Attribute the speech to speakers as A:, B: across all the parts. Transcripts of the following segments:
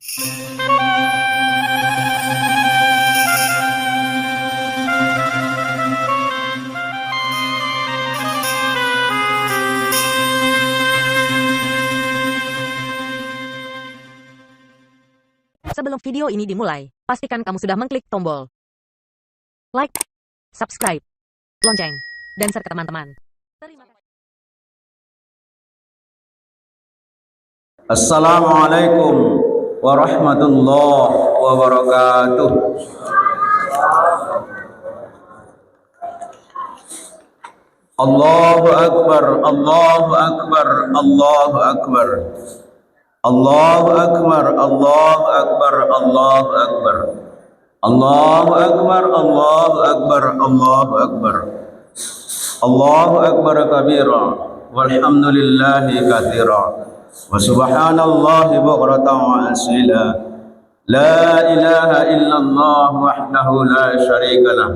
A: Sebelum video ini dimulai, pastikan kamu sudah mengklik tombol like, subscribe, lonceng, dan share ke teman-teman. Terima kasih.
B: Assalamualaikum warahmatullahi wabarakatuh. Allahu Akbar, Allahu Akbar, Allahu Akbar. Allahu Akbar, Allahu Akbar, Allahu Akbar. Allahu Akbar, Allahu Akbar, Allahu Akbar. Allahu Akbar kabira, walhamdulillahi katsira, wa subhanallahi bukratan wa asila. La ilaha illallah wahdahu la syarika lah.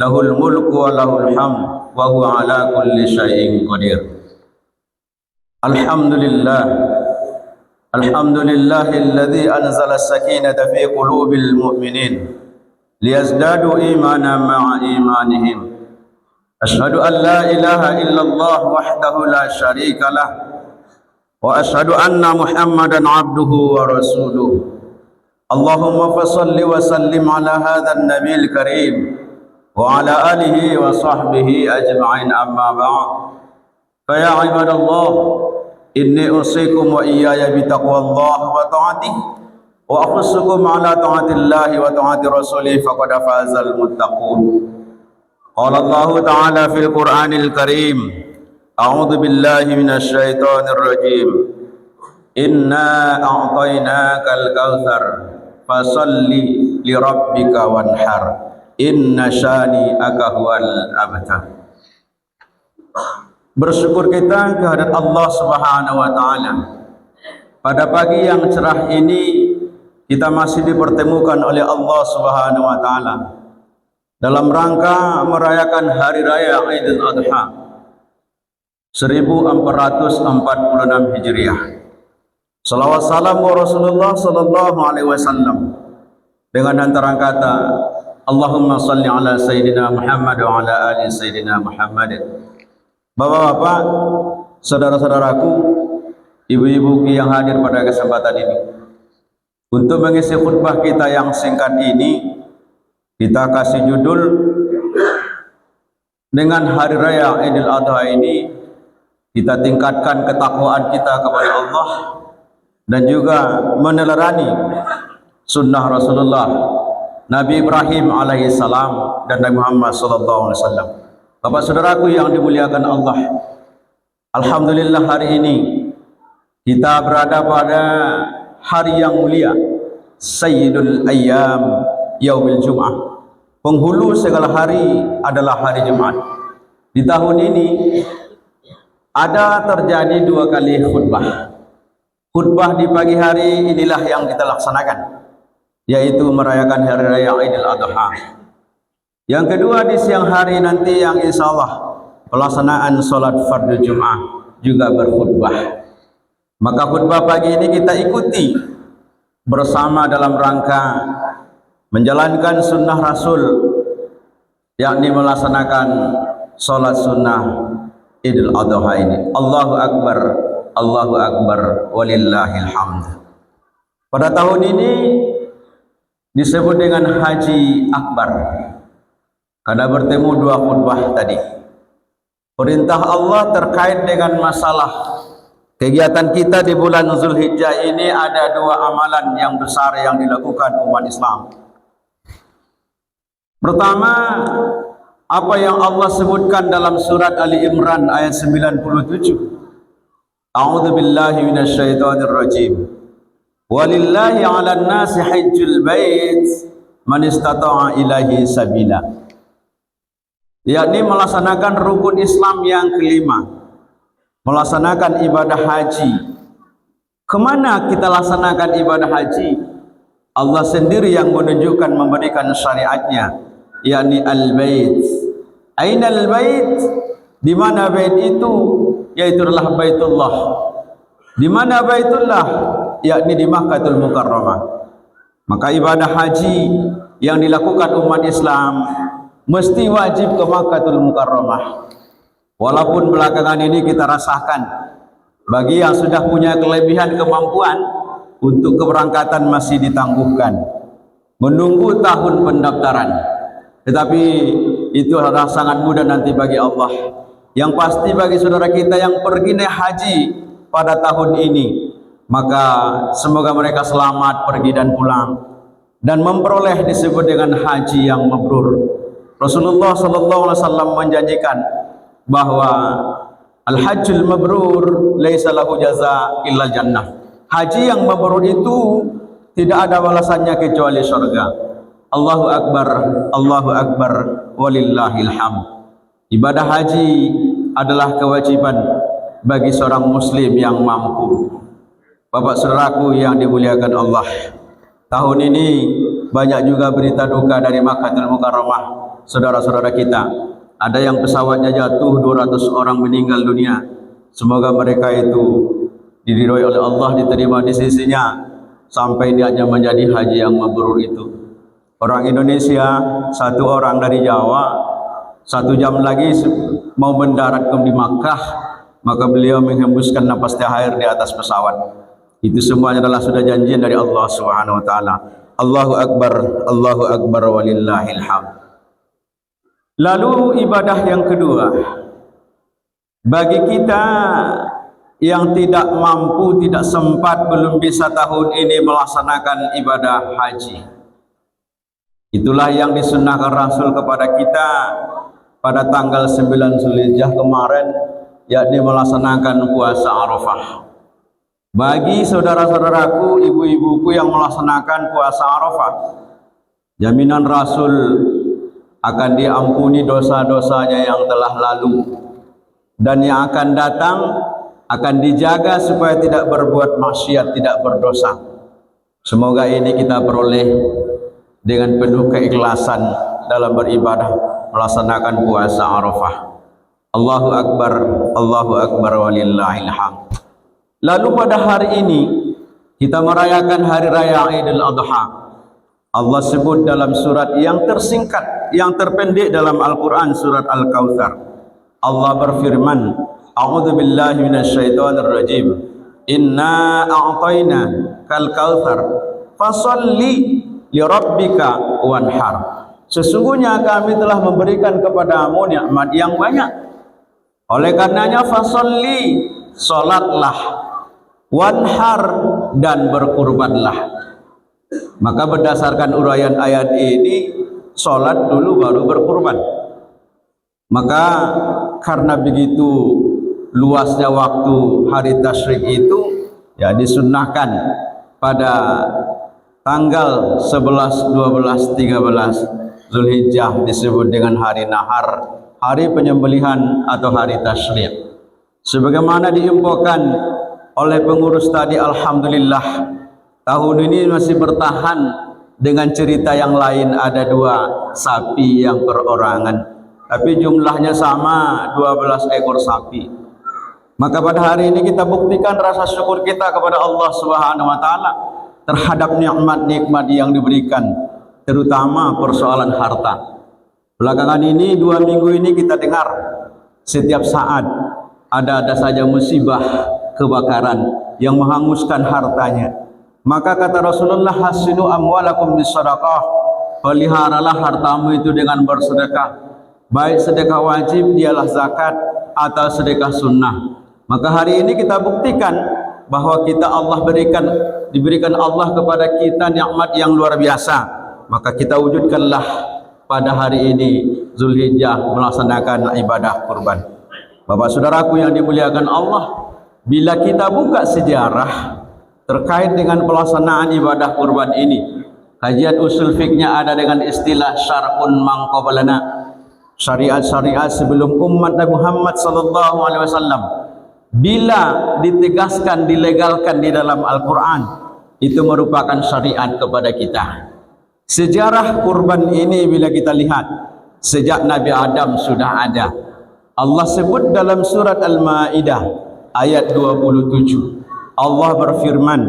B: Lahul mulku wa lahul hamd wa huwa ala kulli syai'in qadir. Alhamdulillah. Alhamdulillahilladzi anzala as-sakinata fi qulubil mu'minin liyazdadu imanan ma'a imanihim. Asyhadu an la ilaha illallah wahdahu la syarika lah wa asyhadu anna Muhammadan abduhu wa rasuluh. Allahumma fassalli wa sallim ala hadzal nabiyil karim wa ala alihi wa sahbihi ajma'in, amma ba'd. Fa ya ibadallah, inni usikum wa iyaya bitaqwallah wa ta'atih wa akhussukum ala ta'atillahi wa ta'ati rasulih faqad fazal muttaqun. Qala Allah ta'ala fil Qur'anil Karim, a'udzu billahi minasy syaithanir rajim. Inna a'tainakal kautsar fasalli li rabbika wanhar inna syani'aka huwal abtar. Bersyukur kita kehadirat Allah Subhanahu wa taala. Pada pagi yang cerah ini kita masih dipertemukan oleh Allah Subhanahu wa taala dalam rangka merayakan hari raya Idul Adha 1446 Hijriah. Salawat salam wa Rasulullah sallallahu alaihi wasallam dengan antara kata Allahumma salli ala sayyidina Muhammad wa ala ali sayyidina Muhammad. Bapak-bapak, saudara-saudaraku, ibu-ibu yang hadir pada kesempatan ini, untuk mengisi khutbah kita yang singkat ini, kita kasih judul dengan hari raya Idul Adha ini, kita tingkatkan ketakwaan kita kepada Allah dan juga meneladani sunnah Rasulullah Nabi Ibrahim alaihissalam dan Nabi Muhammad sallallahu alaihi wasallam. Bapak saudaraku yang dimuliakan Allah, alhamdulillah hari ini kita berada pada hari yang mulia, Sayyidul Ayyam Yaumil Jum'ah. Penghulu segala hari adalah hari Jumat. Di tahun ini ada terjadi 2 kali khutbah. Khutbah di pagi hari inilah yang kita laksanakan, yaitu merayakan hari raya Idul Adha. Yang kedua di siang hari nanti yang insya Allah pelaksanaan sholat fardu Jum'ah juga berkhutbah. Maka khutbah pagi ini kita ikuti bersama dalam rangka menjalankan sunnah Rasul, yakni melaksanakan sholat sunnah Idul Adha ini. Allahu Akbar, Allahu Akbar, walillahil hamd. Pada tahun ini disebut dengan Haji Akbar karena bertemu 2 khutbah tadi. Perintah Allah terkait dengan masalah kegiatan kita di bulan Zulhijjah ini, ada 2 amalan yang besar yang dilakukan umat Islam. Pertama, apa yang Allah sebutkan dalam surat Ali Imran ayat 97. A'udzu billahi minasyaitonir rajim. Walillahi 'alan nasi hajjul bait man istata'a ilaihi sabila. Yakni melaksanakan rukun Islam yang kelima, melaksanakan ibadah haji. Kemana kita laksanakan ibadah haji? Allah sendiri yang menunjukkan, memberikan syariatnya, yakni al-bait. Aina al-bait? Di mana bait itu? Yaitu adalah Baitullah. Di mana Baitullah? yakni di Makkahul Mukarramah. Maka ibadah haji yang dilakukan umat Islam mesti wajib ke Makkahul Mukarramah. Walaupun belakangan ini kita rasakan bagi yang sudah punya kelebihan kemampuan untuk keberangkatan masih ditangguhkan, menunggu tahun pendaftaran. Tetapi itu adalah sangat mudah nanti bagi Allah. Yang pasti bagi saudara kita yang pergi naik haji pada tahun ini, maka semoga mereka selamat pergi dan pulang dan memperoleh disebut dengan haji yang mabrur. Rasulullah sallallahu alaihi wasallam menjanjikan bahwa al-hajjul mabrur laisa lahu jaza illa jannah. Haji yang mabrur itu tidak ada balasannya kecuali surga. Allahu akbar walillahil hamd. Ibadah haji adalah kewajiban bagi seorang muslim yang mampu. Bapak saudaraku yang dimuliakan Allah, tahun ini banyak juga berita duka dari Makkahul Mukarramah. Saudara-saudara kita, ada yang pesawatnya jatuh, 200 orang meninggal dunia. Semoga mereka itu diridhoi oleh Allah, diterima di sisinya sampai niatnya menjadi haji yang mabrur itu. Orang Indonesia, satu orang dari Jawa, 1 jam lagi mau mendarat di Makkah, maka beliau menghembuskan napas terakhir di atas pesawat. Itu semuanya adalah sudah janjian dari Allah Subhanahu wa taala. Allahu akbar walillahil hamd. Lalu ibadah yang kedua, bagi kita yang tidak mampu, tidak sempat, belum bisa tahun ini melaksanakan ibadah haji, itulah yang disunnahkan Rasul kepada kita pada tanggal 9 Zulhijjah kemarin, yakni melaksanakan puasa Arafah. Bagi saudara-saudaraku, ibu-ibuku yang melaksanakan puasa Arafah, jaminan Rasul akan diampuni dosa-dosanya yang telah lalu, dan yang akan datang akan dijaga supaya tidak berbuat maksiat, tidak berdosa. Semoga ini kita peroleh dengan penuh keikhlasan dalam beribadah melaksanakan puasa Arafah. Allahu akbar walillahil hamd. Lalu pada hari ini kita merayakan hari raya Idul Adha. Allah sebut dalam surat yang tersingkat, yang terpendek dalam Al-Quran, surat Al-Kautsar. Allah berfirman, a'udzu billahi minasyaitonir rajim. Inna a'tayna kal kautsar fasalli li rabbika wanhar. Sesungguhnya kami telah memberikan kepadamu nikmat yang banyak. Oleh karenanya fasalli, salatlah, wanhar, dan berkurbanlah. Maka berdasarkan uraian ayat ini, salat dulu baru berkurban. Maka karena begitu luasnya waktu hari tasyrik itu, ya disunnahkan pada tanggal 11, 12, 13 Zulhijjah disebut dengan hari nahar, hari penyembelihan atau hari tasyrik. Sebagaimana diinfokan oleh pengurus tadi, alhamdulillah tahun ini masih bertahan dengan cerita yang lain. Ada 2 sapi yang perorangan, tapi jumlahnya sama, 12 ekor sapi. Maka pada hari ini kita buktikan rasa syukur kita kepada Allah Subhanahu wa taala terhadap nikmat-nikmat yang diberikan, terutama persoalan harta. Belakangan ini 2 minggu ini kita dengar setiap saat ada saja musibah kebakaran yang menghanguskan hartanya. Maka kata Rasulullah, hasinu amwalakum bisadaqah, peliharalah hartamu itu dengan bersedekah, baik sedekah wajib dialah zakat atau sedekah sunnah. Maka hari ini kita buktikan bahwa kita diberikan Allah kepada kita nikmat yang luar biasa. Maka kita wujudkanlah pada hari ini Zulhijjah melaksanakan ibadah kurban. Bapak saudaraku yang dimuliakan Allah, bila kita buka sejarah terkait dengan pelaksanaan ibadah kurban ini, kajian usul fiknya ada dengan istilah syar'un man qablana, syariat-syariat sebelum umat Nabi Muhammad sallallahu alaihi wasallam. Bila ditegaskan, dilegalkan di dalam Al-Quran, itu merupakan syariat kepada kita. Sejarah kurban ini bila kita lihat, sejak Nabi Adam sudah ada. Allah sebut dalam surat Al-Ma'idah ayat 27. Allah berfirman,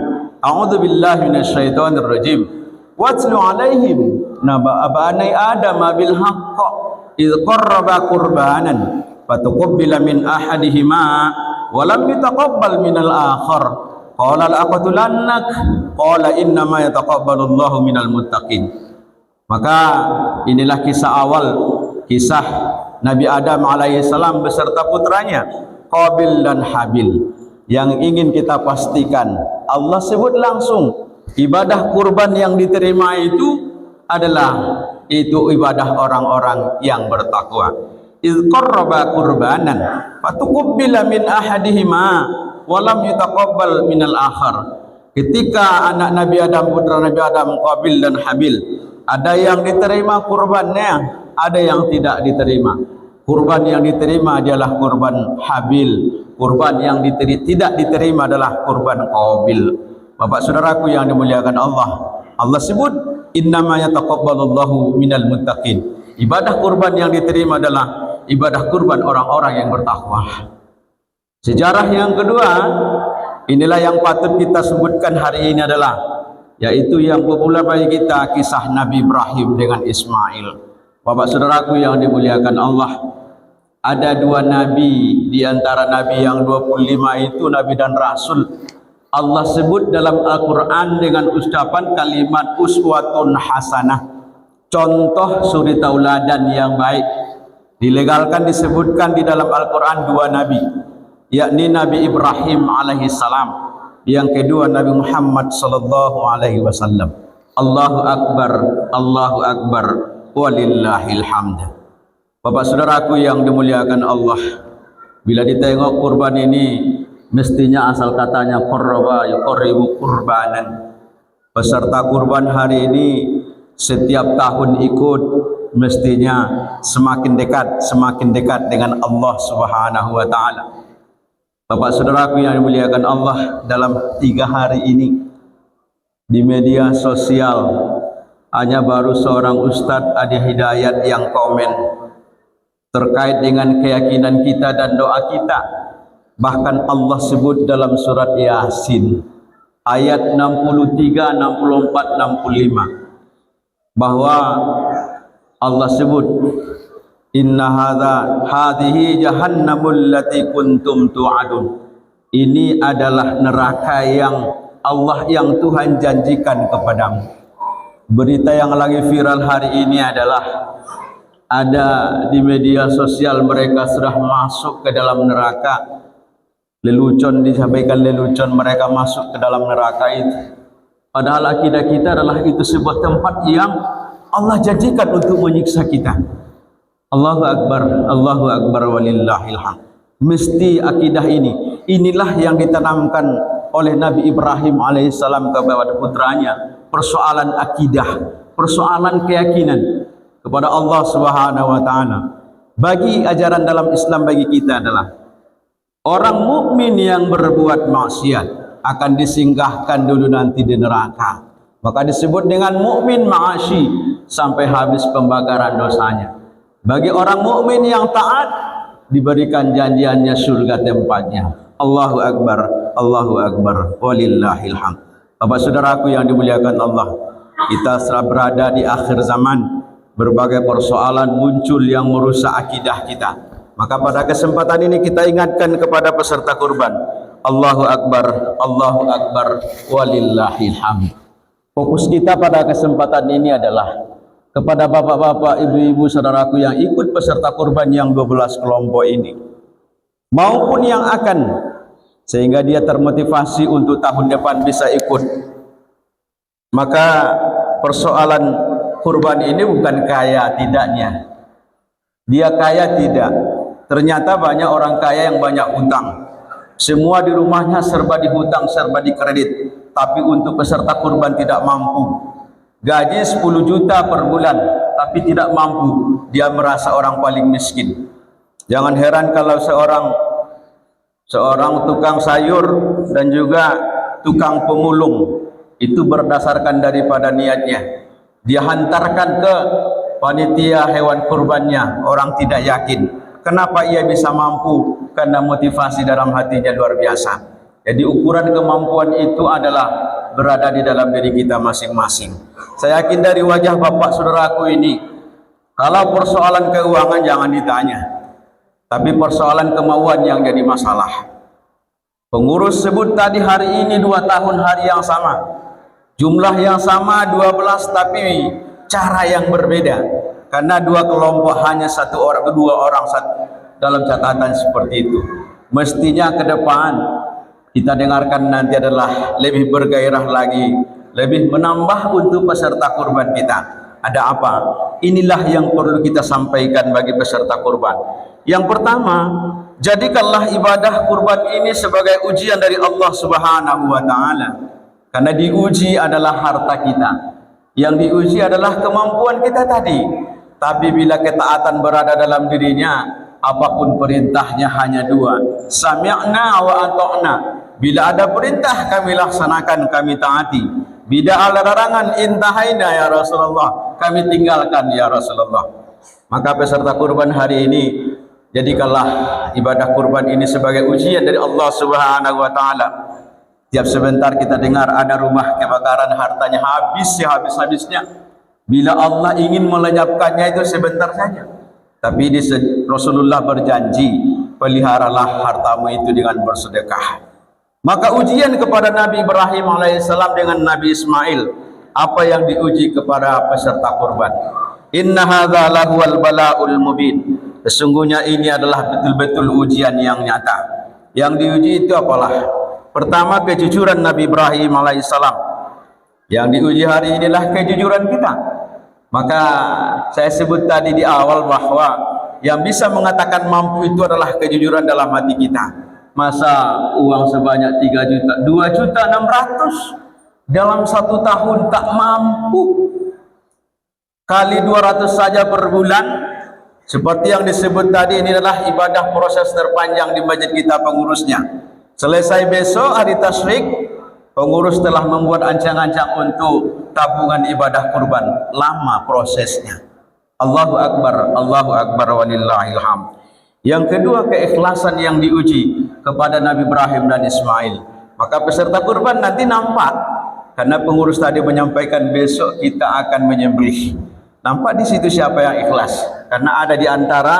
B: A'udzu billahi minasyaitonir rajim. Watlu 'alaihim naba abani Adam bil haqq idz qarraba qurbanan fatuqabbala min ahadihima wa lam yutaqabbal minal akhar. Qala la'aqtulannak qala innama yataqabbalu Allahu minal muttaqin. Maka inilah kisah awal, kisah Nabi Adam alaihissalam beserta putranya Qabil dan Habil. Yang ingin kita pastikan, Allah sebut langsung ibadah kurban yang diterima itu adalah ibadah orang-orang yang bertakwa. Idz qarraba qurbanan fatuqabbala min ahadihima wa lam yutaqabbal minal akhar. Ketika anak Nabi Adam, putra Nabi Adam Qabil dan Habil, ada yang diterima kurbannya, ada yang tidak diterima. Kurban yang diterima adalah kurban Habil, kurban yang tidak diterima adalah kurban Qabil. Bapak saudaraku yang dimuliakan Allah, Allah sebut innama yataqabbalullahu minal muttaqin. Ibadah kurban yang diterima adalah ibadah kurban orang-orang yang bertakwa. Sejarah yang kedua, inilah yang patut kita sebutkan hari ini adalah, yaitu yang populer bagi kita, kisah Nabi Ibrahim dengan Ismail. Bapak saudaraku yang dimuliakan Allah, ada dua nabi di antara nabi yang 25 itu, nabi dan rasul. Allah sebut dalam Al-Quran dengan ucapan kalimat uswatun hasanah, contoh suri tauladan yang baik. Dilegalkan, disebutkan di dalam Al-Quran dua nabi, yakni Nabi Ibrahim alaihissalam, yang kedua Nabi Muhammad sallallahu alaihi wasallam. Allahu akbar, Allahu akbar, walillahil hamd. Bapak saudaraku yang dimuliakan Allah, bila ditengok kurban ini, mestinya asal katanya qarraba yuqarribu qurbanan. Peserta kurban hari ini setiap tahun ikut, mestinya semakin dekat dengan Allah Subhanahu wa taala. Bapak saudaraku yang dimuliakan Allah, dalam 3 hari ini di media sosial hanya baru seorang Ustadz Adi Hidayat yang komen terkait dengan keyakinan kita dan doa kita. Bahkan Allah sebut dalam surat Yasin ayat 63, 64, 65 bahwa Allah sebut inna hadhihi jahannamul lati kuntum tu'adun. Ini adalah neraka yang Allah, yang Tuhan janjikan kepadamu. Berita yang lagi viral hari ini adalah ada di media sosial, mereka sudah masuk ke dalam neraka. Lelucon, disampaikan lelucon, mereka masuk ke dalam neraka itu. Padahal akidah kita adalah itu sebuah tempat yang Allah janjikan untuk menyiksa kita. Allahu akbar, Allahu akbar, walillahil hamd. Mesti akidah ini, inilah yang ditanamkan oleh Nabi Ibrahim alaihissalam kepada putranya. Persoalan akidah, persoalan keyakinan kepada Allah Subhanahu wa taala. Bagi ajaran dalam Islam bagi kita adalah orang mukmin yang berbuat maksiat akan disinggahkan dulu nanti di neraka. Maka disebut dengan mukmin ma'asyi sampai habis pembakaran dosanya. Bagi orang mukmin yang taat diberikan janjiannya surga tempatnya. Allahu akbar, Allahu akbar, walillahil hamd. Bapak saudaraku yang dimuliakan Allah, kita setelah berada di akhir zaman, berbagai persoalan muncul yang merusak akidah kita. Maka pada kesempatan ini kita ingatkan kepada peserta kurban, Allahu akbar, Allahu akbar, walillahil hamd. Fokus kita pada kesempatan ini adalah kepada bapak-bapak, ibu-ibu, saudaraku yang ikut peserta kurban yang 12 kelompok ini, maupun yang akan, sehingga dia termotivasi untuk tahun depan bisa ikut. Maka persoalan kurban ini bukan kaya tidaknya, dia kaya tidak. Ternyata banyak orang kaya yang banyak hutang, semua di rumahnya serba dihutang, serba dikredit, tapi untuk peserta kurban tidak mampu. Gaji 10 juta per bulan tapi tidak mampu, dia merasa orang paling miskin. Jangan heran kalau seorang tukang sayur dan juga tukang pemulung itu berdasarkan daripada niatnya, dia hantarkan ke panitia hewan kurbannya, orang tidak yakin. Kenapa ia bisa mampu? Karena motivasi dalam hatinya luar biasa. Jadi ukuran kemampuan itu adalah berada di dalam diri kita masing-masing. Saya yakin dari wajah bapak saudaraku ini, kalau persoalan keuangan jangan ditanya, tapi persoalan kemauan yang jadi masalah. Pengurus sebut tadi hari ini 2 tahun hari yang sama, jumlah yang sama 12, tapi cara yang berbeda, karena 2 kelompok hanya 1 orang, 2 orang dalam catatan seperti itu. Mestinya ke depan kita dengarkan nanti adalah lebih bergairah lagi, lebih menambah untuk peserta kurban kita. Ada apa? Inilah yang perlu kita sampaikan bagi peserta kurban. Yang pertama, jadikanlah ibadah kurban ini sebagai ujian dari Allah Subhanahu wa taala. Karena diuji adalah harta kita. Yang diuji adalah kemampuan kita tadi. Tapi bila ketaatan berada dalam dirinya, apapun perintahnya hanya 2. Sami'na wa ata'na. Bila ada perintah kami laksanakan, kami taati. Bila ada larangan, intahaina ya Rasulullah, kami tinggalkan ya Rasulullah. Maka peserta kurban hari ini, jadikanlah ibadah kurban ini sebagai ujian dari Allah Subhanahu wa taala. Tiap sebentar kita dengar ada rumah kebakaran, hartanya habis habis-habisnya. Bila Allah ingin melenyapkannya itu sebentar saja. Tapi Rasulullah berjanji, peliharalah hartamu itu dengan bersedekah. Maka ujian kepada Nabi Ibrahim alaihissalam dengan Nabi Ismail, apa yang diuji kepada peserta kurban? Inna hadza lahuwal bala'ul mubin. Sesungguhnya ini adalah betul-betul ujian yang nyata. Yang diuji itu apalah? Pertama, kejujuran Nabi Ibrahim alaihissalam. Yang diuji hari inilah kejujuran kita. Maka saya sebut tadi di awal bahwa yang bisa mengatakan mampu itu adalah kejujuran dalam hati kita. Masa uang sebanyak 3 juta, 2.600.000 dalam 1 tahun tak mampu. Kali 200 saja per bulan. Seperti yang disebut tadi, ini adalah ibadah proses terpanjang di masjid kita pengurusnya. Selesai besok hari tasyrik, pengurus telah membuat ancang-ancang untuk tabungan ibadah kurban. Lama prosesnya. Allahu Akbar, Allahu Akbar walillahil hamd. Yang kedua, keikhlasan yang diuji kepada Nabi Ibrahim dan Ismail. Maka peserta kurban nanti nampak, karena pengurus tadi menyampaikan besok kita akan menyembelih. Nampak di situ siapa yang ikhlas, karena ada di antara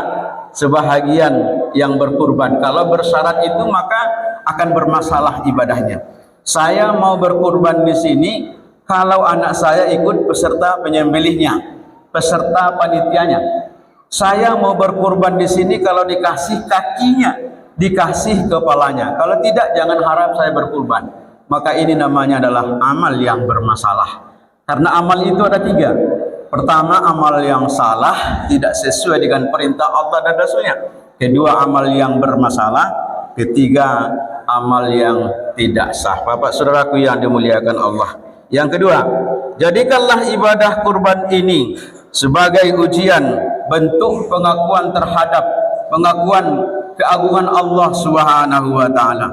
B: sebahagian yang berkurban. Kalau bersyarat itu maka akan bermasalah ibadahnya. Saya mau berkurban di sini, kalau anak saya ikut peserta penyembelihnya, peserta panitianya. Saya mau berkurban di sini, kalau dikasih kakinya, dikasih kepalanya. Kalau tidak, jangan harap saya berkurban. Maka ini namanya adalah amal yang bermasalah. Karena amal itu ada 3. Pertama, amal yang salah, tidak sesuai dengan perintah Allah dan Rasulnya. Kedua, amal yang bermasalah. Ketiga, amal yang tidak sah. Bapak saudaraku yang dimuliakan Allah. Yang kedua, jadikanlah ibadah kurban ini sebagai ujian, bentuk pengakuan terhadap pengakuan keagungan Allah Subhanahu wa taala.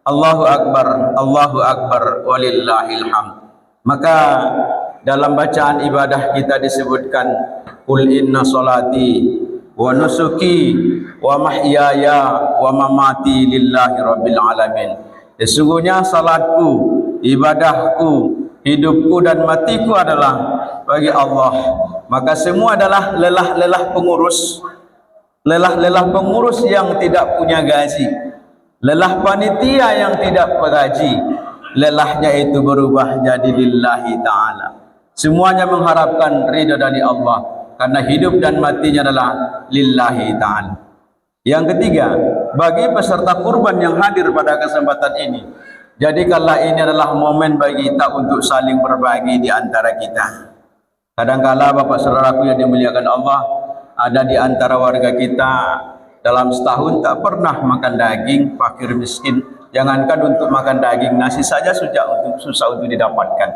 B: Allahu Akbar walillahil hamd. Maka dalam bacaan ibadah kita disebutkan, qul inna salati wa nusuki wa mahyaya wa mamati lillahi rabbil alamin. Sesungguhnya salatku, ibadahku, hidupku dan matiku adalah bagi Allah. Maka semua adalah lelah-lelah pengurus, lelah-lelah pengurus yang tidak punya gaji, lelah panitia yang tidak bergaji. Lelahnya itu berubah jadi lillahi ta'ala. Semuanya mengharapkan ridha dari Allah, karena hidup dan matinya adalah lillahi ta'ala. Yang ketiga, bagi peserta kurban yang hadir pada kesempatan ini, jadikanlah ini adalah momen bagi kita untuk saling berbagi di antara kita. Kadangkala Bapak saudaraku yang dimuliakan Allah, ada di antara warga kita dalam setahun tak pernah makan daging, fakir miskin. Jangankan untuk makan daging, nasi saja susah untuk didapatkan.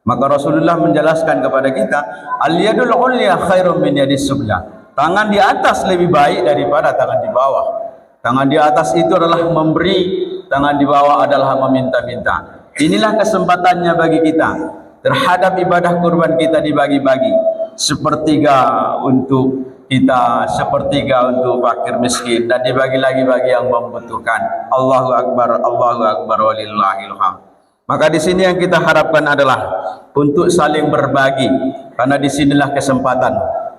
B: Maka Rasulullah menjelaskan kepada kita, al-yadul ulya khairum min yadis sufla. Tangan di atas lebih baik daripada tangan di bawah. Tangan di atas itu adalah memberi, tangan di bawah adalah meminta-minta. Inilah kesempatannya bagi kita terhadap ibadah kurban kita dibagi-bagi. Sepertiga untuk kita, sepertiga untuk fakir miskin, dan dibagi lagi bagi yang membutuhkan. Allahu Akbar walillahil hamd. Maka di sini yang kita harapkan adalah untuk saling berbagi, karena di sinilah kesempatan.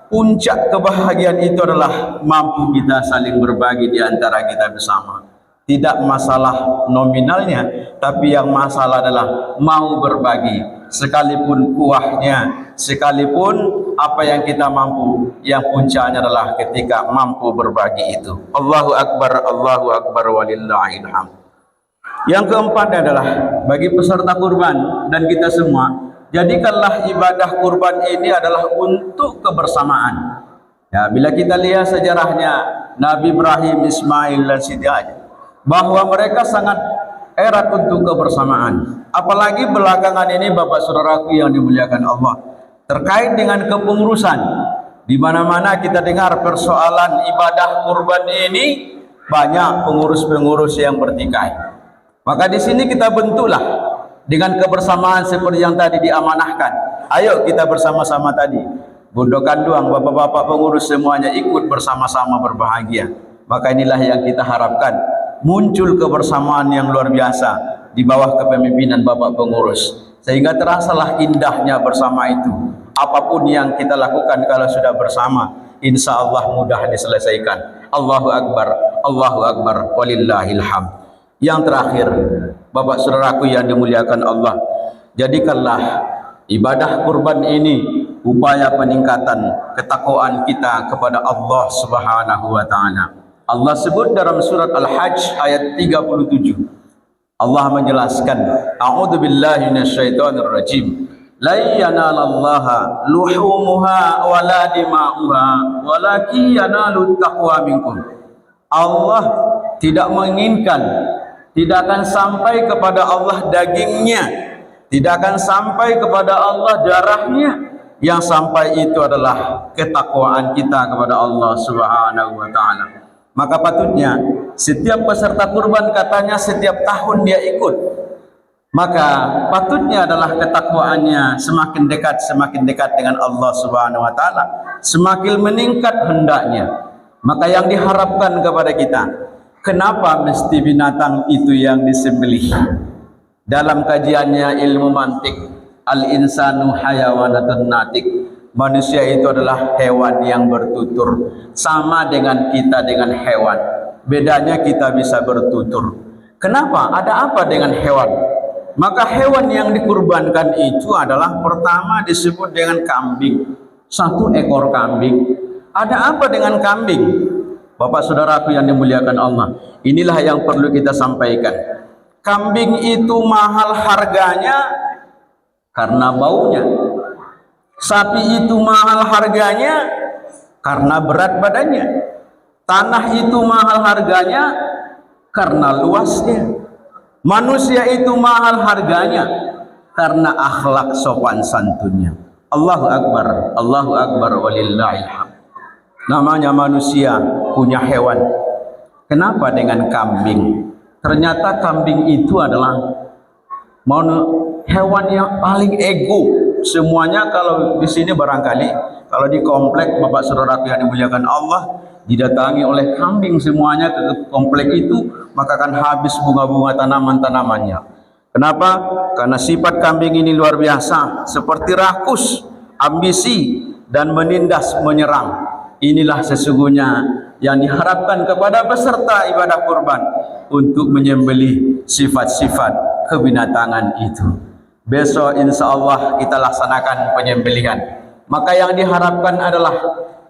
B: Puncak kebahagiaan itu adalah mampu kita saling berbagi di antara kita bersama. Tidak masalah nominalnya, tapi yang masalah adalah mau berbagi. Sekalipun kuahnya, sekalipun apa yang kita mampu, yang puncaknya adalah ketika mampu berbagi itu. Allahu Akbar walillahil hamd. Yang keempat adalah bagi peserta kurban dan kita semua, jadikanlah ibadah kurban ini adalah untuk kebersamaan. Ya, bila kita lihat sejarahnya Nabi Ibrahim, Ismail dan Siti Hajar, bahwa mereka sangat erat untuk kebersamaan. Apalagi belakangan ini Bapak Saudaraku yang dimuliakan Allah, terkait dengan kepengurusan, di mana-mana kita dengar persoalan ibadah kurban ini banyak pengurus-pengurus yang bertikai. Maka di sini kita bentuklah dengan kebersamaan seperti yang tadi diamanahkan. Ayo kita bersama-sama tadi, Bondo Kanduang, bapak-bapak pengurus semuanya ikut bersama-sama berbahagia. Maka inilah yang kita harapkan, muncul kebersamaan yang luar biasa di bawah kepemimpinan bapak pengurus, sehingga terasalah indahnya bersama itu. Apapun yang kita lakukan kalau sudah bersama, insya Allah mudah diselesaikan. Allahu Akbar walillahil hamd. Yang terakhir, Bapak Saudaraku yang dimuliakan Allah, jadikanlah ibadah kurban ini upaya peningkatan ketakwaan kita kepada Allah Subhanahu wa taala. Allah sebut dalam surat Al-Hajj ayat 37. Allah menjelaskan, A'udzubillahi minasyaitonir rajim. La yanalallaha luhumuha wala dima'uha walakin yanalut taqwa minkum. Allah tidak menginginkan, tidak akan sampai kepada Allah dagingnya, tidak akan sampai kepada Allah darahnya. Yang sampai itu adalah ketakwaan kita kepada Allah Subhanahu wa taala. Maka patutnya setiap peserta kurban katanya setiap tahun dia ikut. Maka patutnya adalah ketakwaannya semakin dekat dengan Allah Subhanahu wa taala, semakin meningkat hendaknya. Maka yang diharapkan kepada kita, kenapa mesti binatang itu yang disembelih? Dalam kajiannya ilmu mantik, al-insanu hayawanatun natik, manusia itu adalah hewan yang bertutur. Sama dengan kita dengan hewan, bedanya kita bisa bertutur. Kenapa? Ada apa dengan hewan? Maka hewan yang dikurbankan itu adalah pertama disebut dengan kambing. 1 ekor kambing. Ada apa dengan kambing? Bapak Saudaraku yang dimuliakan Allah, inilah yang perlu kita sampaikan. Kambing itu mahal harganya karena baunya. Sapi itu mahal harganya karena berat badannya. Tanah itu mahal harganya karena luasnya. Manusia itu mahal harganya karena akhlak sopan santunnya. Allahu Akbar walillahil hamd. Namanya manusia punya hewan. Kenapa dengan kambing? Ternyata kambing itu adalah hewan yang paling ego. Semuanya kalau di sini barangkali, kalau di komplek Bapak Saudara yang dimuliakan Allah, didatangi oleh kambing semuanya ke komplek itu, maka akan habis bunga-bunga tanaman-tanamannya. Kenapa? Karena sifat kambing ini luar biasa, seperti rakus, ambisi, dan menindas menyerang. Inilah sesungguhnya yang diharapkan kepada peserta ibadah kurban, untuk menyembelih sifat-sifat kebinatangan itu. Besok insya Allah kita laksanakan penyembelihan. Maka yang diharapkan adalah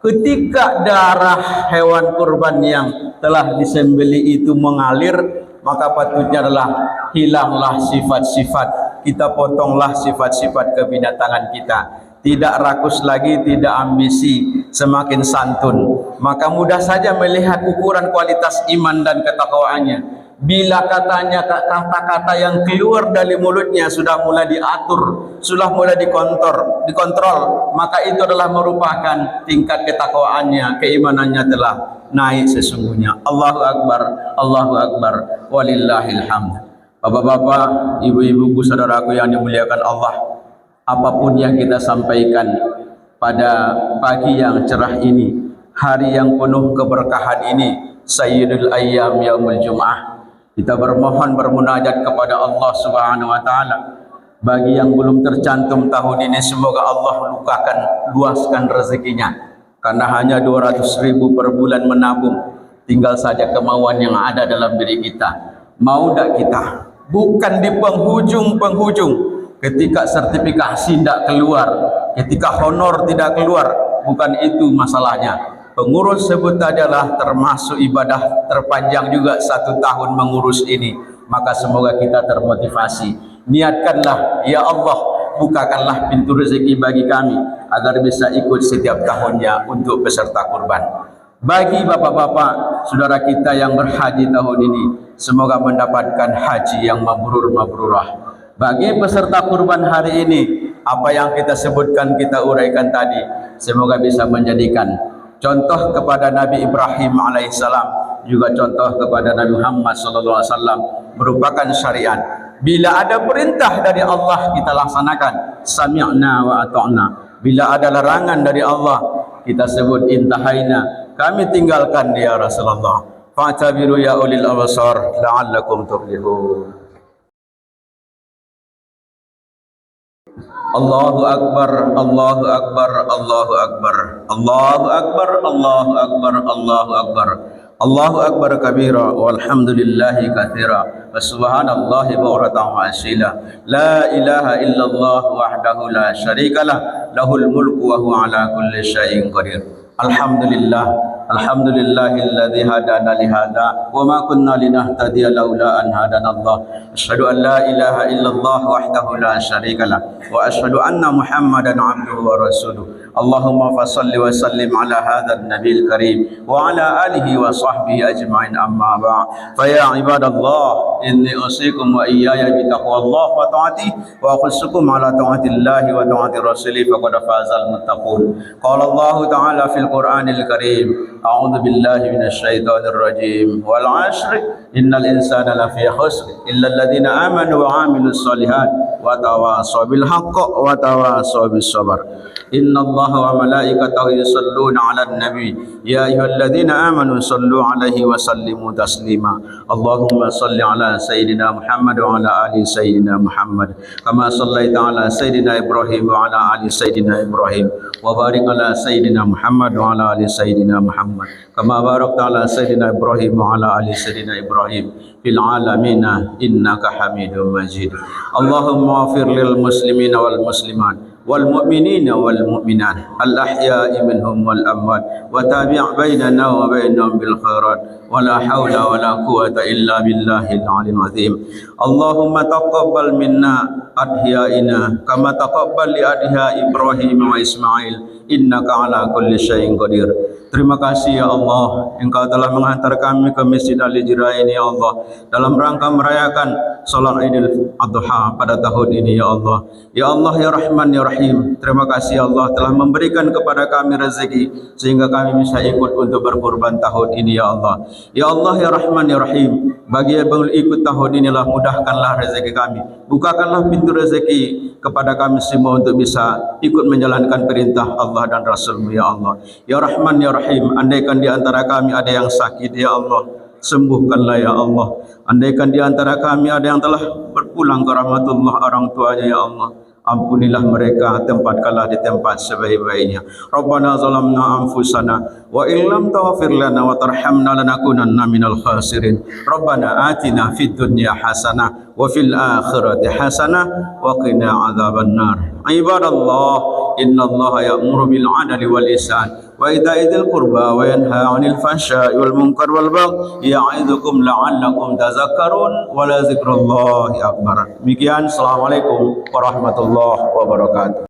B: ketika darah hewan kurban yang telah disembelih itu mengalir, maka patutnya adalah hilanglah sifat-sifat, kita potonglah sifat-sifat kebinatangan kita. Tidak rakus lagi, tidak ambisi, semakin santun. Maka mudah saja melihat ukuran kualitas iman dan ketakwaannya. Bila katanya kata-kata yang keluar dari mulutnya sudah mulai diatur, sudah mulai dikontrol, maka itu adalah merupakan tingkat ketakwaannya, keimanannya telah naik sesungguhnya. Allahu Akbar walillahil hamd. Bapak-bapak, ibu-ibu, saudaraku yang dimuliakan Allah, apapun yang kita sampaikan pada pagi yang cerah ini, hari yang penuh keberkahan ini, Sayyidul Ayyam Yaumul Jum'ah, Kita bermohon bermunajat kepada Allah Subhanahu wa taala. Bagi yang belum tercantum tahun ini, semoga Allah luaskan rezekinya. Karena hanya 200.000 per bulan menabung, tinggal saja kemauan yang ada dalam diri kita. Mau tak kita? Bukan di penghujung-penghujung, ketika sertifikasi tidak keluar, ketika honor tidak keluar, bukan itu masalahnya. Pengurus sebut adalah termasuk ibadah terpanjang juga 1 tahun mengurus ini. Maka semoga kita termotivasi. Niatkanlah, ya Allah, bukakanlah pintu rezeki bagi kami agar bisa ikut setiap tahunnya untuk peserta kurban. Bagi bapak-bapak saudara kita yang berhaji tahun ini, semoga mendapatkan haji yang mabrur-mabrurah. Bagi peserta kurban hari ini, apa yang kita sebutkan, kita uraikan tadi, semoga bisa menjadikan contoh kepada Nabi Ibrahim alaihissalam, juga contoh kepada Nabi Muhammad sallallahu alaihi wasallam, merupakan syariat. Bila ada perintah dari Allah, kita laksanakan, sami'na wa ata'na. Bila ada larangan dari Allah, kita sebut intahaina, kami tinggalkan ya Rasulullah. Fa'tabiru ya ulil absar la'allakum tuflihun. Allahu akbar, Allahu akbar, Allahu akbar, Allahu akbar, Allahu akbar, Allahu akbar, Allahu akbar kabira, walhamdulillahi katsira, wa subhanallahi bukratan wa asila. La ilaha illallah wahdahu la syarikalah, lahul mulku wa huwa ala kulli syai'in qadir. Alhamdulillah, alhamdulillahilladzi hadana li hadza wa ma kunna linahtadiya laula an hadanallah. Asyhadu an la ilaha illallah wahdahu la syarikalah wa asyhadu anna Muhammadan abduhu wa rasuluh. Allahumma fassalli wa sallim ala hadzal nabiyil karim wa ala alihi wa sahbihi ajma'in, amma ba'd. Fa ya ibadallah, inni usikum wa iyaya bi taqwallah wa ta'atihi wa aqusukum ala ta'atillahi wa ta'ati rasulih faqad fazal muttaqun. Qala Allah ta'ala fil Qur'anil karim, a'udzu billahi minasy syaithanir rajim, wal 'ashri innal insana lafi khusr illa alladziina aamanu wa 'amilus shalihat wa tawassaw bil haqqi wa tawassaw bis sabr. Innallaha wa malaikatahu yusholluna 'alan nabi ya ayyuhalladzina amanu shallu 'alaihi wa sallimu taslima. Allahumma shalli 'ala sayyidina Muhammad wa 'ala ali sayyidina Muhammad kama shallaita 'ala sayyidina Ibrahim wa 'ala ali sayyidina Ibrahim wa barik 'ala sayyidina Muhammad wa 'ala ali sayyidina Muhammad kama barakta 'ala sayyidina Ibrahim wa 'ala ali sayyidina Ibrahim fil 'alamin innaka Hamidum Majid. Allahumma ighfir lil muslimina wal muslimat wal mu'minina wal mu'minat al ahya'i minhum wal amwat wa tabi' bainana wa bainahum bil khairat wa la haula wa la quwwata illa billahil 'aliyyil 'azim. Allahumma taqabbal minna adhiya'ina kama taqabbal li adhiya Ibrahim wa Ismail innaka ala kulli syai'in qadir. Terima kasih ya Allah, Engkau telah menghantar kami ke Masjid Al-Hijrah ini ya Allah, dalam rangka merayakan salat Idul Adha pada tahun ini ya Allah. Ya Allah ya Rahman ya Rahim, terima kasih ya Allah telah memberikan kepada kami rezeki sehingga kami bisa ikut untuk berkurban tahun ini ya Allah. Ya Allah ya Rahman ya Rahim, bagi yang belum ikut tahun inilah mudahkanlah rezeki kami, bukakanlah pintu rezeki kepada kami semua untuk bisa ikut menjalankan perintah Allah dan Rasul-Mu ya Allah. Ya Rahman ya Rahim, andaikan di antara kami ada yang sakit ya Allah, sembuhkanlah ya Allah. Andaikan di antara kami ada yang telah berpulang ke rahmatullah orang tuanya ya Allah, ampunilah mereka, tempatkanlah di tempat sebaik-baiknya. Rabbana zalamna anfusana wa illam taghfir lana wa tarhamna lanakunanna minal khasirin. Rabbana atina fid dunya hasanah wa fil akhirati hasanah wa qina adzabannar. Ibadallah, innallaha ya'muru bil 'adli wal ihsan wa ita'i dzil qurba wa yanha 'anil fahsya'i wal munkar wal baghi ya'idzukum la'allakum tadhakkarun wa la dzikrullahi akbar. Demikian, assalamualaikum warahmatullahi wabarakatuh.